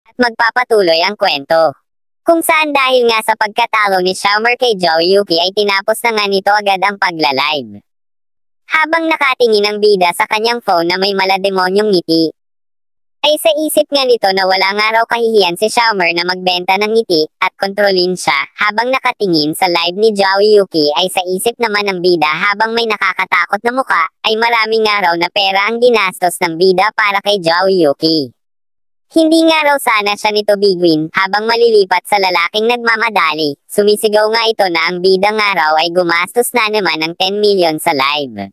at magpapatuloy ang kwento. Kung saan dahil nga sa pagkatalo ni Xiaomer kay Zhou Yuqi ay tinapos na nga nito agad ang pagla-live. Habang nakatingin ang bida sa kanyang phone na may malademonyong ngiti, ay sa isip nga nito na wala nga raw kahihiyan si Xiaomer na magbenta ng ngiti at kontrolin siya. Habang nakatingin sa live ni Zhou Yuqi ay sa isip naman ng bida habang may nakakatakot na muka ay maraming nga raw na pera ang ginastos ng bida para kay Zhou Yuqi. Hindi nga raw sana siya nito biguin habang malilipat sa lalaking nagmamadali. Sumisigaw nga ito na ang bida nga raw ay gumastos na naman ng 10 million sa live.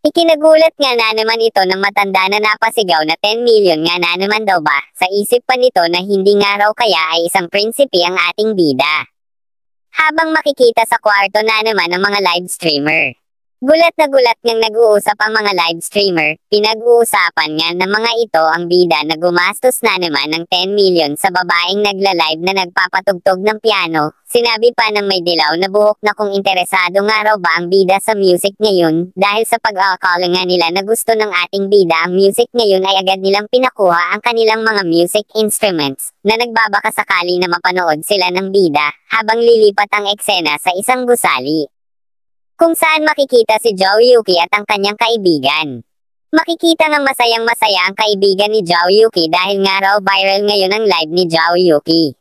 Ikinagulat nga na naman ito ng matanda na napasigaw na 10 million nga na naman daw ba. Sa isip pa nito na hindi nga raw kaya ay isang prinsipe ang ating bida. Habang makikita sa kwarto na naman ng mga live streamer. Gulat na gulat ngang nag-uusap ang mga live streamer, pinag-uusapan nga ng mga ito ang bida na gumastos na naman ng 10 million sa babaeng nagla-live na nagpapatugtog ng piano. Sinabi pa ng may dilaw na buhok na kung interesado nga raw ba ang bida sa music ngayon, dahil sa pag-akala nga nila na gusto ng ating bida ang music ngayon ay agad nilang pinakuha ang kanilang mga music instruments, na nagbabaka sakali na mapanood sila ng bida, habang lilipat ang eksena sa isang gusali. Kung saan makikita si Zhou Yuqi at ang kanyang kaibigan. Makikita ngang masayang-masaya ang kaibigan ni Zhou Yuqi dahil nga raw viral ngayon ang live ni Zhou Yuqi.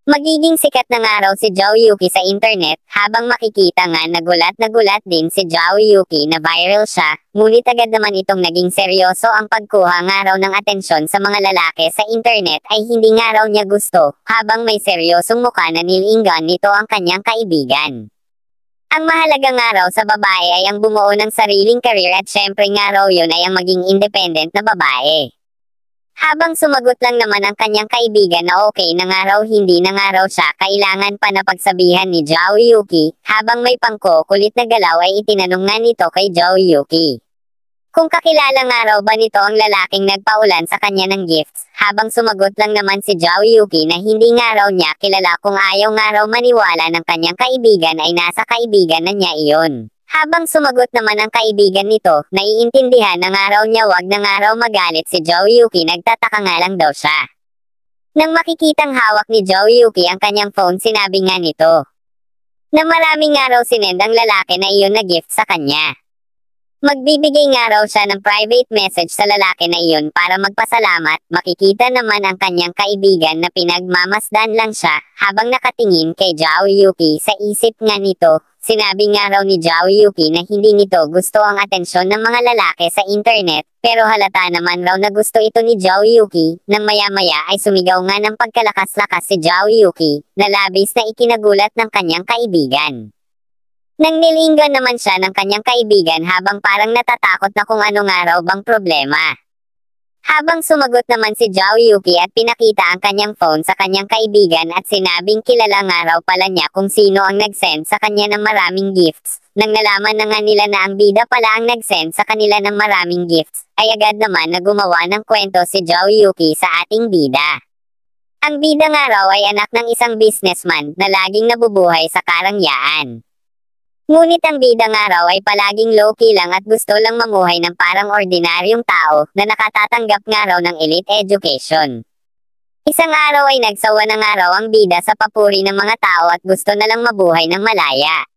Magiging sikat na nga raw si Zhou Yuqi sa internet, habang makikita nga na gulat din si Zhou Yuqi na viral siya, ngunit agad naman itong naging seryoso ang pagkuha nga raw ng atensyon sa mga lalaki sa internet ay hindi nga raw niya gusto, habang may seryosong mukha na nilinggan nito ang kanyang kaibigan. Ang mahalaga nga raw sa babae ay ang bumuo ng sariling career at syempre nga raw yun ay ang maging independent na babae. Habang sumagot lang naman ang kanyang kaibigan na okay na nga raw hindi na nga raw siya kailangan pa na pagsabihan ni Zhou Yuqi, habang may pangkukulit na galaw ay itinanong nga nito kay Zhou Yuqi kung kakilala nga raw ba nito ang lalaking nagpaulan sa kanya ng gifts, habang sumagot lang naman si Zhou Yuqi na hindi nga raw niya kilala kung ayaw nga raw maniwala ng kanyang kaibigan ay nasa kaibigan na niya iyon. Habang sumagot naman ang kaibigan nito, naiintindihan na nga raw niya wag na nga raw magalit si Zhou Yuqi, nagtataka nga lang daw siya. Nang makikitang hawak ni Zhou Yuqi ang kanyang phone, sinabi nga nito na maraming nga raw sinend ang lalaki na iyon na gift sa kanya. Magbibigay nga raw siya ng private message sa lalaki na iyon para magpasalamat. Makikita naman ang kanyang kaibigan na pinagmamasdan lang siya habang nakatingin kay Zhou Yuqi. Sa isip nga nito, sinabi nga raw ni Zhou Yuqi na hindi nito gusto ang atensyon ng mga lalaki sa internet, pero halata naman raw na gusto ito ni Zhou Yuqi. Nang maya-maya ay sumigaw nga ng pagkalakas-lakas si Zhou Yuqi, na labis na ikinagulat ng kanyang kaibigan. Nang nilinggan naman siya ng kanyang kaibigan habang parang natatakot na kung ano nga raw bang problema. Habang sumagot naman si Zhou Yuqi at pinakita ang kanyang phone sa kanyang kaibigan at sinabing kilala nga raw pala niya kung sino ang nag-send sa kanya ng maraming gifts. Nang nalaman na nga nila na ang bida pala ang nag-send sa kanila ng maraming gifts, ay agad naman na gumawa ng kwento si Zhou Yuqi sa ating bida. Ang bida nga raw ay anak ng isang businessman na laging nabubuhay sa karangyaan. Ngunit ang bida nga raw ay palaging low-key lang at gusto lang mamuhay ng parang ordinaryong tao na nakatatanggap nga raw ng elite education. Isang araw ay nagsawa na nga raw ang bida sa papuri ng mga tao at gusto na lang mabuhay ng malaya.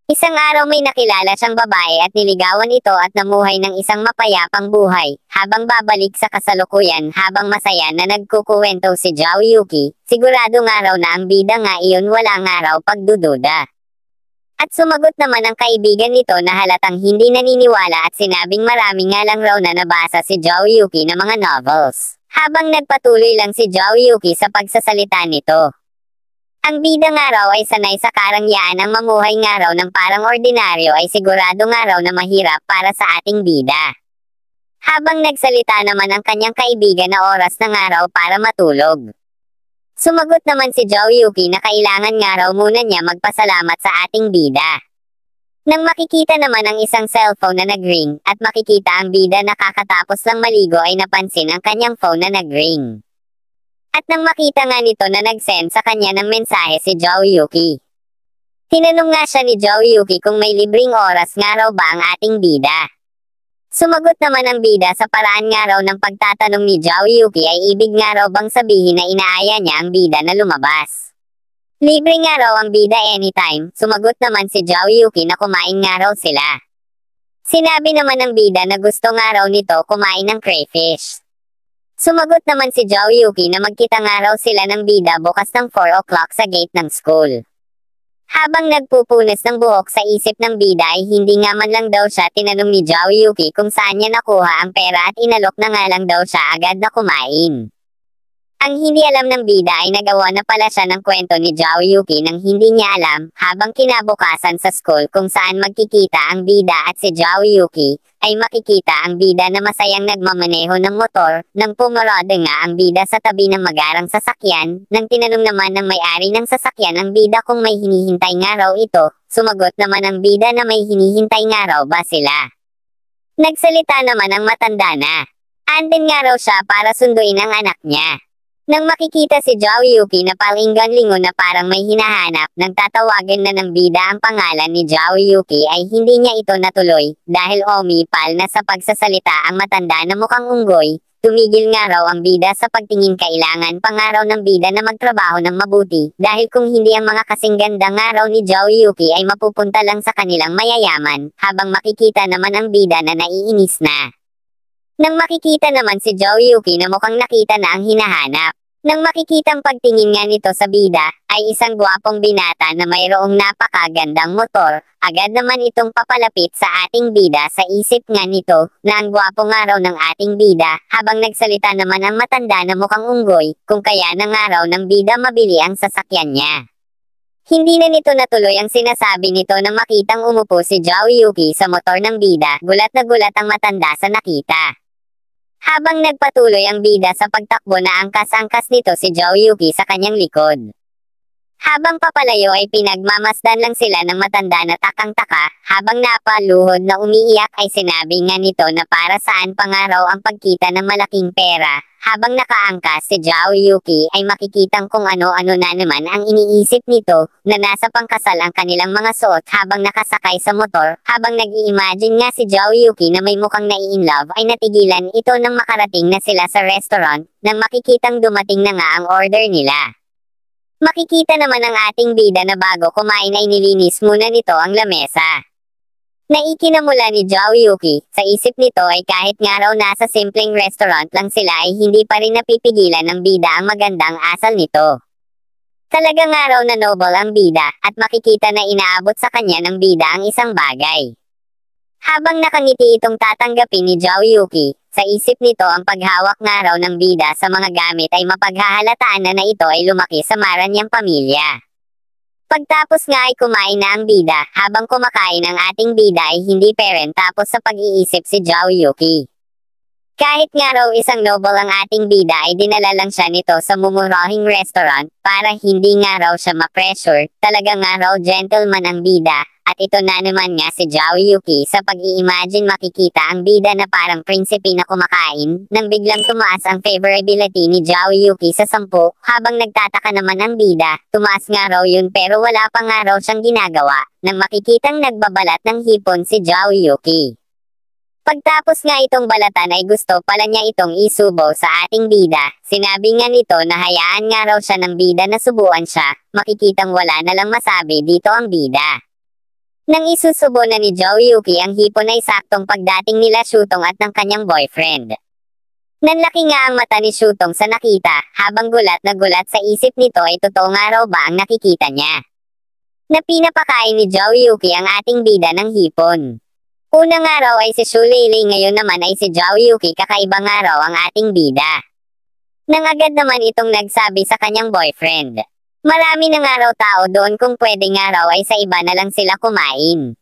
Isang araw may nakilala siyang babae at niligawan ito at namuhay ng isang mapayapang buhay. Habang babalik sa kasalukuyan habang masaya na nagkukuwento si Zhou Yuqi, sigurado nga raw na ang bida nga iyon wala nga raw pagdududa. At sumagot naman ang kaibigan nito na halatang hindi naniniwala at sinabing marami nga lang raw na nabasa si Zhou Yuqi ng mga novels. Habang nagpatuloy lang si Zhou Yuqi sa pagsasalita nito. Ang bida nga raw ay sanay sa karangyaan, ang mamuhay nga raw ng parang ordinaryo ay sigurado nga raw na mahirap para sa ating bida. Habang nagsalita naman ang kanyang kaibigan na oras na nga raw para matulog. Sumagot naman si Zhou Yuqi na kailangan nga raw muna niya magpasalamat sa ating bida. Nang makikita naman ang isang cellphone na nag-ring, at makikita ang bida na kakatapos lang maligo ay napansin ang kanyang phone na nag-ring. At nang makita nga nito na nag-send sa kanya ng mensahe si Zhou Yuqi. Tinanong nga siya ni Zhou Yuqi kung may libreng oras nga raw ba ang ating bida. Sumagot naman ang bida sa paraan nga raw ng pagtatanong ni Zhao Yuki ay ibig nga raw bang sabihin na inaaya niya ang bida na lumabas. Libre nga raw ang bida anytime, sumagot naman si Zhao Yuki na kumain nga raw sila. Sinabi naman ng bida na gusto nga raw nito kumain ng crayfish. Sumagot naman si Zhao Yuki na magkita nga raw sila ng bida bukas ng 4 o'clock sa gate ng school. Habang nagpupunas ng buhok sa isip ng bida ay hindi nga man lang daw siya tinanong ni Zhao Yuki kung saan niya nakuha ang pera at inalok na nga lang daw siya agad na kumain. Ang hindi alam ng bida ay nagawa na pala siya ng kwento ni Zhao Yuki nang hindi niya alam habang kinabukasan sa school kung saan magkikita ang bida at si Zhao Yuki ay makikita ang bida na masayang nagmamaneho ng motor nang pumarada nga ang bida sa tabi ng magarang sasakyan. Nang tinanong naman ng may-ari ng sasakyan ang bida kung may hinihintay nga raw ito, sumagot naman ang bida na may hinihintay nga raw ba sila. Nagsalita naman ang matanda na andin nga raw siya para sunduin ang anak niya. Nang makikita si Zhao Yuki na palinggan-lingon na parang may hinahanap, nang tatawagan na ng bida ang pangalan ni Zhao Yuki ay hindi niya ito natuloy, dahil umipal na sa pagsasalita ang matanda na mukhang unggoy. Tumigil nga raw ang bida sa pagtingin, kailangan pa nga raw ng bida na magtrabaho ng mabuti, dahil kung hindi ang mga kasing ganda nga raw ni Zhao Yuki ay mapupunta lang sa kanilang mayayaman, habang makikita naman ang bida na naiinis na. Nang makikita naman si Zhao Yuki na mukhang nakita na ang hinahanap. Nang makikitang pagtingin nga nito sa bida, ay isang gwapong binata na mayroong napakagandang motor. Agad naman itong papalapit sa ating bida, sa isip nga nito na ang gwapo nga raw ng ating bida, habang nagsalita naman ang matanda na mukhang unggoy, kung kaya na nga raw ng bida mabili ang sasakyan niya. Hindi na nito natuloy ang sinasabi nito nang makitang umupo si Zhao Yuki sa motor ng bida. Gulat na gulat ang matanda sa nakita. Habang nagpatuloy ang bida sa pagtakbo na angkas-angkas nito si Zhao Yuki sa kanyang likod. Habang papalayo ay pinagmamasdan lang sila ng matanda na takang-taka, habang napaluhod na umiiyak ay sinabi nga nito na para saan pa nga raw ang pagkita ng malaking pera. Habang nakaangkas si Zhao Yuki ay makikitang kung ano-ano na naman ang iniisip nito, na nasa pangkasal ang kanilang mga suot habang nakasakay sa motor. Habang nag-i-imagine nga si Zhao Yuki na may mukhang nai-inlove ay natigilan ito nang makarating na sila sa restaurant, nang makikitang dumating na nga ang order nila. Makikita naman ang ating bida na bago kumain ay nilinis muna nito ang lamesa. Naikinamula ni Zhao Yuki, sa isip nito ay kahit nga raw nasa simpleng restaurant lang sila ay hindi pa rin napipigilan ng bida ang magandang asal nito. Talaga nga raw na noble ang bida, at makikita na inaabot sa kanya ng bida ang isang bagay. Habang nakangiti itong tatanggapin ni Zhao Yuki, sa isip nito ang paghawak nga raw ng bida sa mga gamit ay mapaghahalataan na ito ay lumaki sa maranyang pamilya. Pagtapos nga ay kumain na ang bida, habang kumakain ang ating bida ay hindi parent tapos sa pag-iisip si Zhao Yuki. Kahit nga raw isang noble ang ating bida ay dinala lang siya nito sa mumurahing restaurant, para hindi nga raw siya ma-pressure. Talaga nga raw gentleman ang bida, at ito na naman nga si Zhao Yuki sa pag-i-imagine makikita ang bida na parang prinsipe na kumakain, nang biglang tumaas ang favorability ni Zhao Yuki sa 10, habang nagtataka naman ang bida, tumaas nga raw yun pero wala pa nga raw siyang ginagawa, nang makikitang nagbabalat ng hipon si Zhao Yuki. Pagtapos nga itong balatan ay gusto pala niya itong isubo sa ating bida. Sinabi nga nito na hayaan nga raw siya ng bida na subuan siya, makikitang wala na lang masabi dito ang bida. Nang isusubo na ni Zhao Yuki ang hipon ay saktong pagdating nila Shutong at ng kanyang boyfriend. Nanlaki nga ang mata ni Shutong sa nakita, habang gulat na gulat sa isip nito ay totoo nga raw ba ang nakikita niya. Na pinapakain ni Zhao Yuki ang ating bida ng hipon. Unang araw ay si Shu Leilei, ngayon naman ay si Zhao Yuki, kakaibang araw ang ating bida. Nang agad naman itong nagsabi sa kanyang boyfriend. Marami na nga raw tao doon, kung pwede nga raw ay sa iba na lang sila kumain.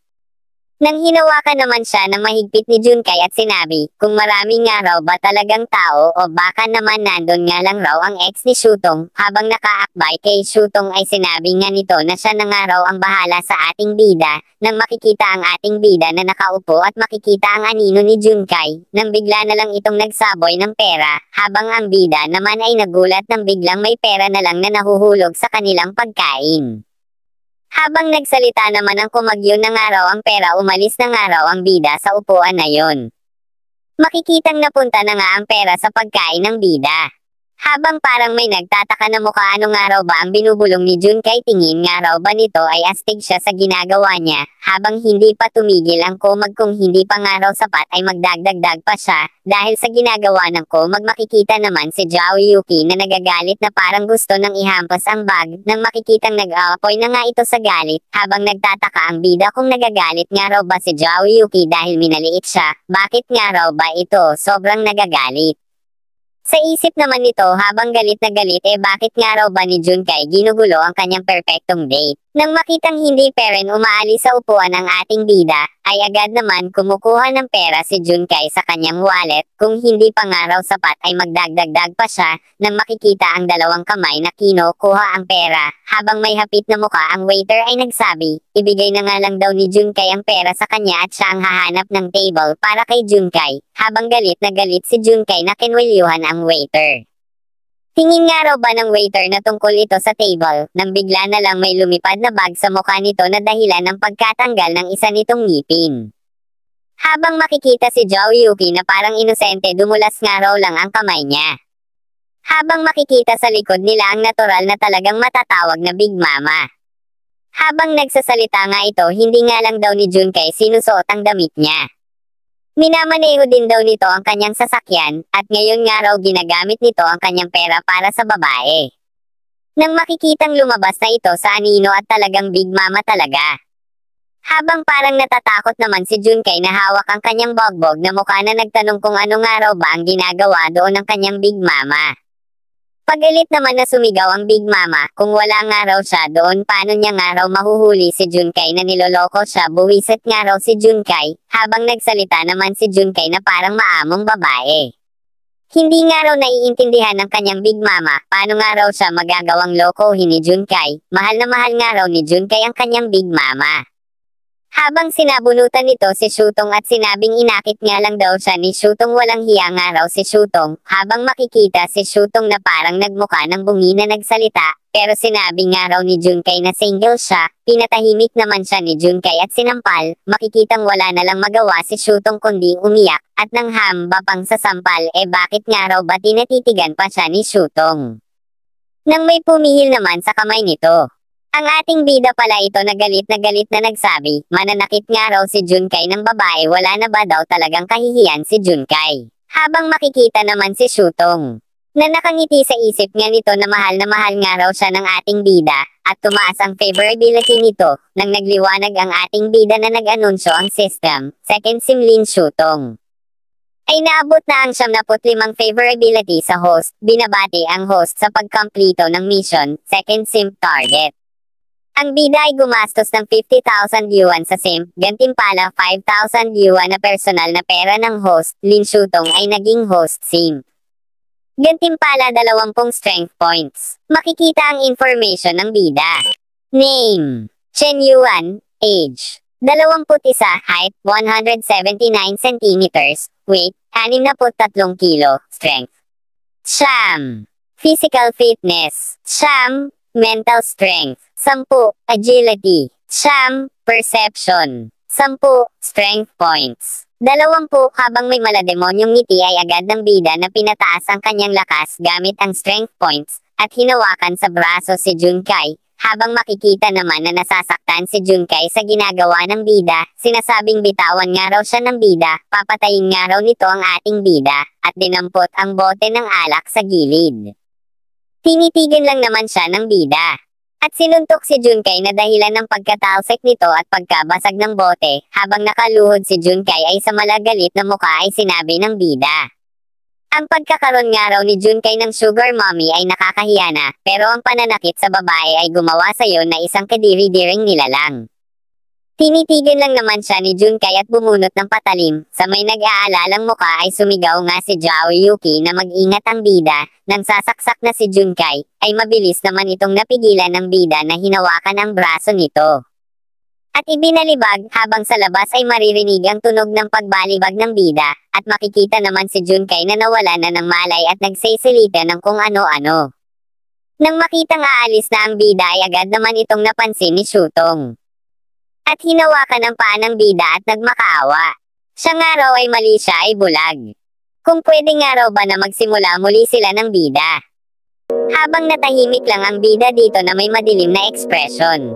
Nang hinawakan naman siya ng mahigpit ni Junkai at sinabi, kung marami nga raw ba talagang tao o baka naman nandun nga lang raw ang ex ni Shutong. Habang nakaakbay kay Shutong ay sinabi nga nito na siya na nga raw ang bahala sa ating bida. Nang makikita ang ating bida na nakaupo at makikita ang anino ni Junkai, nang bigla na lang itong nagsaboy ng pera, habang ang bida naman ay nagulat nang biglang may pera na lang na nahuhulog sa kanilang pagkain. Habang nagsalita naman ang kumagyo na nga raw ang pera, umalis na nga raw ang bida sa upuan na yon. Makikitang napunta na nga ang pera sa pagkain ng bida. Habang parang may nagtataka na mukha ano nga raw ba ang binubulong ni Junkay, tingin nga raw ba nito ay astig siya sa ginagawa niya, habang hindi pa tumigil ang komag kung hindi pa nga raw sapat ay magdagdagdag pa siya, dahil sa ginagawa ng komag makikita naman si Zhao Yuki na nagagalit na parang gusto nang ihampas ang bag, nang makikitang nag-aapoy na nga ito sa galit, habang nagtataka ang bida kung nagagalit nga raw ba si Zhao Yuki dahil minaliit siya, bakit nga raw ba ito sobrang nagagalit. Sa isip naman nito habang galit na galit bakit nga raw ba ni Junkay ginugulo ang kanyang perpektong date. Nang makitang hindi pa rin umaalis sa upuan ng ating bida, ay agad naman kumukuha ng pera si Junkay sa kanyang wallet, kung hindi pa nga raw sapat ay magdagdagdag pa siya, nang makikita ang dalawang kamay na kinukuha ang pera, habang may hapit na mukha ang waiter ay nagsabi, ibigay na nga lang daw ni Junkay ang pera sa kanya at siya ang hahanap ng table para kay Junkay, habang galit na galit si Junkay na kinwelyuhan ang waiter. Tingin nga raw ba ng waiter na tungkol ito sa table, nang bigla na lang may lumipad na bag sa mukha nito na dahilan ng pagkatanggal ng isa nitong ngipin. Habang makikita si Zhao Yuki na parang inosente dumulas nga raw lang ang kamay niya. Habang makikita sa likod nila ang natural na talagang matatawag na Big Mama. Habang nagsasalita nga ito hindi nga lang daw ni Junkay sinusuot ang damit niya. Minamaneho din daw nito ang kanyang sasakyan, at ngayon nga raw ginagamit nito ang kanyang pera para sa babae. Nang makikitang lumabas na ito sa anino at talagang Big Mama talaga. Habang parang natatakot naman si Junkay na hawak ang kanyang bogbog na mukha na nagtanong kung ano nga raw ba ang ginagawa doon ng kanyang Big Mama. Pagalit naman na sumigaw ang Big Mama, kung wala nga raw siya doon paano niya nga raw mahuhuli si Junkay na niloloko siya, buwisit nga raw si Junkay, habang nagsalita naman si Junkay na parang maamong babae. Hindi nga raw naiintindihan ng kanyang Big Mama, paano nga raw siya magagawang lokohin ni Junkay, mahal na mahal nga raw ni Junkay ang kanyang Big Mama. Habang sinabunutan nito si Shutong at sinabing inakit nga lang daw siya ni Shutong, walang hiya nga raw si Shutong, habang makikita si Shutong na parang nagmukha ng bungi na nagsalita, pero sinabi nga raw ni Junkay na single siya, pinatahimik naman siya ni Junkay at sinampal, makikitang wala na lang magawa si Shutong kundi umiyak, at nang hamba pang sasampal bakit nga raw ba tinatitigan pa siya ni Shutong. Nang may pumihil naman sa kamay nito. Ang ating bida pala ito na galit na nagsabi, mananakit nga raw si Junkay ng babae, wala na ba daw talagang kahihiyan si Junkay. Habang makikita naman si Shutong, na nakangiti sa isip nga nito na mahal nga raw siya ng ating bida, at tumaas ang favorability nito, nang nagliwanag ang ating bida na nag-anunsyo ang system, second sim Lin Shutong. Ay naabot na ang 75 favorability sa host, binabati ang host sa pagkompleto ng mission, second sim target. Ang bida ay gumastos ng 50,000 yuan sa sim, gantimpala 5,000 yuan na personal na pera ng host, Lin Shutong ay naging host sim. Gantimpala 20 strength points. Makikita ang information ng bida. Name: Chen Yuan. Age: 21. Height: 179 cm. Weight: 63 kilo. Strength: Sham. Physical fitness: Sham. Mental strength: 10. Agility: Sham. Perception: 10. Strength points: 20. Habang may malademonyong ngiti ay agad ng bida na pinataas ang kanyang lakas gamit ang strength points, at hinawakan sa braso si Junkay. Habang makikita naman na nasasaktan si Junkay sa ginagawa ng bida, sinasabing bitawan nga raw siya ng bida, papatayin nga raw nito ang ating bida, at dinampot ang bote ng alak sa gilid. Tinitigan lang naman siya ng bida. At sinuntok si Junkay na dahilan ng pagkatalsik nito at pagkabasag ng bote, habang nakaluhod si Junkay ay sa malagalit na mukha ay sinabi ng bida. Ang pagkakaroon nga raw ni Junkay ng sugar mommy ay nakakahiya na, pero ang pananakit sa babae ay gumawa sa iyo na isang kadiri-diring nilalang. Tinitigan lang naman siya ni Junkay at bumunot ng patalim, sa may nag-aalalang mukha ay sumigaw nga si Zhao Yuki na mag-ingat ang bida, nang sasaksak na si Junkay, ay mabilis naman itong napigilan ng bida na hinawakan ang braso nito. At ibinalibag, habang sa labas ay maririnig ang tunog ng pagbalibag ng bida, at makikita naman si Junkay na nawala na ng malay at nagsisilita ng kung ano-ano. Nang makitang aalis na ang bida ay agad naman itong napansin ni Shutong. At hinawakan ang paa ng bida at nagmakaawa. Siya nga raw ay mali, siya ay bulag. Kung pwede nga raw ba na magsimula muli sila ng bida. Habang natahimik lang ang bida dito na may madilim na ekspresyon.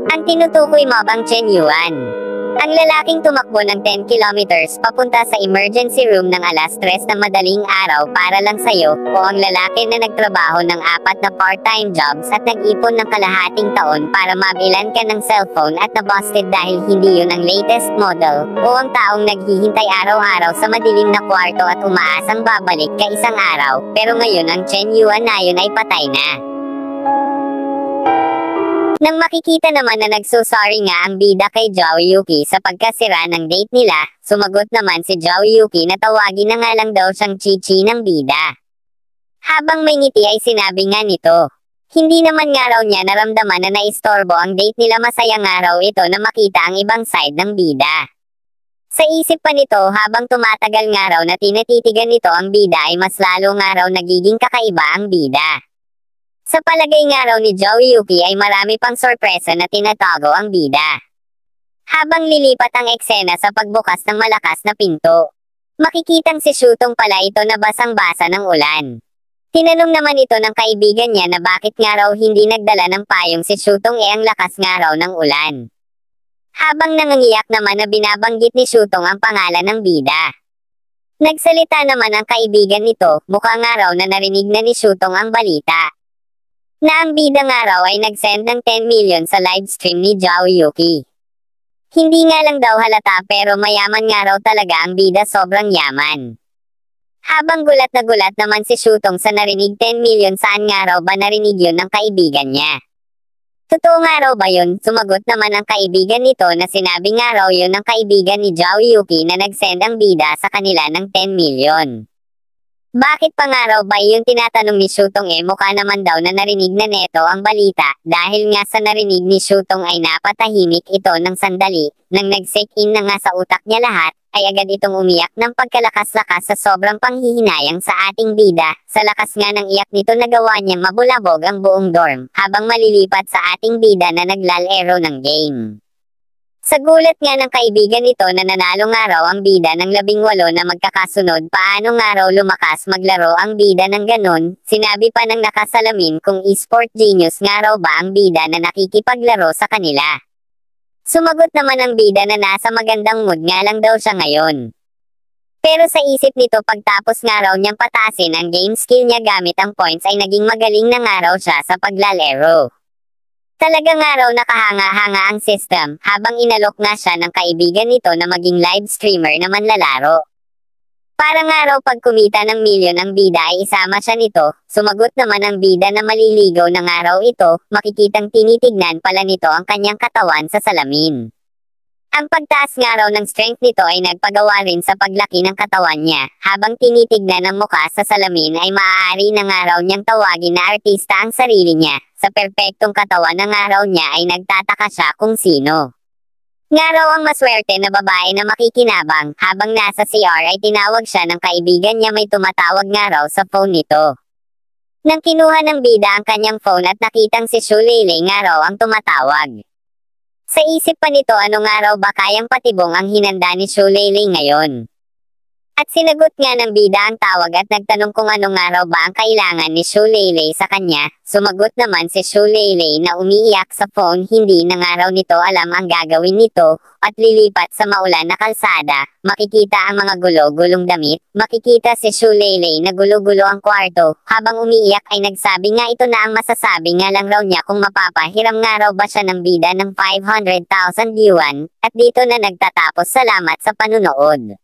Ang tinutukoy mo bang Chen Yuan? Ang lalaking tumakbo ng 10 kilometers papunta sa emergency room ng alas 3 ng madaling araw para lang sa'yo, o ang lalaki na nagtrabaho ng 4 na part-time jobs at nag-ipon ng kalahating taon para mabilan ka ng cellphone at nabusted dahil hindi yun ang latest model, o ang taong naghihintay araw-araw sa madilim na kwarto at umaasang babalik ka isang araw, pero ngayon ang Chen Yuan na yun ay patay na. Nang makikita naman na nagsusorry nga ang bida kay Zhao Yuki sa pagkasira ng date nila, sumagot naman si Zhao Yuki na tawagin na nga lang daw siyang chichi ng bida. Habang may ngiti ay sinabi nga nito, hindi naman nga raw niya naramdaman na naistorbo ang date nila, masaya nga raw ito na makita ang ibang side ng bida. Sa isip pa nito habang tumatagal nga raw na tinatitigan nito ang bida ay mas lalo nga raw nagiging kakaiba ang bida. Sa palagay nga raw ni Zhao Yuki ay marami pang sorpresa na tinatago ang bida. Habang lilipat ang eksena sa pagbukas ng malakas na pinto, makikitang si Shutong pala ito na basang-basa ng ulan. Tinanong naman ito ng kaibigan niya na bakit nga raw hindi nagdala ng payong si Shutong, ang lakas nga raw ng ulan. Habang nangangiyak naman na binabanggit ni Shutong ang pangalan ng bida. Nagsalita naman ang kaibigan nito, mukha nga raw na narinig na ni Shutong ang balita. Na ang bida nga raw ay nag-send ng 10 million sa livestream ni Zhao Yuki. Hindi nga lang daw halata pero mayaman nga raw talaga ang bida, sobrang yaman. Habang gulat na gulat naman si Shutong sa narinig 10 million, saan nga raw ba narinig yun ng kaibigan niya? Totoo nga raw ba yun? Sumagot naman ang kaibigan nito na sinabi nga raw yun ng kaibigan ni Zhao Yuki na nag-send ang bida sa kanila ng 10 million. Bakit pa nga raw ba yung tinatanong ni Shutong, mukha naman daw na narinig na neto ang balita, dahil nga sa narinig ni Shutong ay napatahimik ito ng sandali, nang nag-sink-in na nga sa utak niya lahat, ay agad itong umiyak ng pagkalakas-lakas sa sobrang panghihinayang sa ating bida, sa lakas nga ng iyak nito nagawa niyang mabulabog ang buong dorm, habang malilipat sa ating bida na naglalaro ng game. Sa gulat nga ng kaibigan nito na nanalo nga raw ang bida ng 18 na magkakasunod, paano nga raw lumakas maglaro ang bida ng ganon, sinabi pa ng nakasalamin kung e-sport genius nga raw ba ang bida na nakikipaglaro sa kanila. Sumagot naman ang bida na nasa magandang mood nga lang daw siya ngayon. Pero sa isip nito pagtapos nga raw niyang pataasin ang game skill niya gamit ang points ay naging magaling na nga raw siya sa paglalaro. Talaga nga raw nakahanga-hanga ang system, habang inalok nga siya ng kaibigan nito na maging live streamer na manlalaro. Para nga raw pag kumita ng milyon ang bida ay isama siya nito, sumagot naman ang bida na maliligaw na nga raw ito, makikitang tinitignan pala nito ang kanyang katawan sa salamin. Ang pagtaas nga raw ng strength nito ay nagpagawa rin sa paglaki ng katawan niya, habang tinitignan ang mukha sa salamin ay maaari na nga raw niyang tawagin na artista ang sarili niya, sa perpektong katawan na nga raw niya ay nagtataka siya kung sino. Nga raw ang maswerte na babae na makikinabang, habang nasa CR ay tinawag siya ng kaibigan niya, may tumatawag nga raw sa phone nito. Nang kinuha ng bida ang kanyang phone at nakitang si Shulele nga raw ang tumatawag. Sa isip pa nito ano nga raw ba kayang patibong ang hinanda ni Shulele ngayon. At sinagot nga ng bida ang tawag at nagtanong kung ano nga raw ba ang kailangan ni Shulele sa kanya. Sumagot naman si Shulele na umiiyak sa phone, hindi na nga raw nito alam ang gagawin nito, at lilipat sa maulan na kalsada, makikita ang mga gulo-gulong damit, makikita si Shulele na gulo-gulo ang kwarto, habang umiiyak ay nagsabi nga ito na ang masasabi nga lang raw niya kung mapapahiram nga raw ba siya ng bida ng 500,000 yuan, at dito na nagtatapos, salamat sa panunood.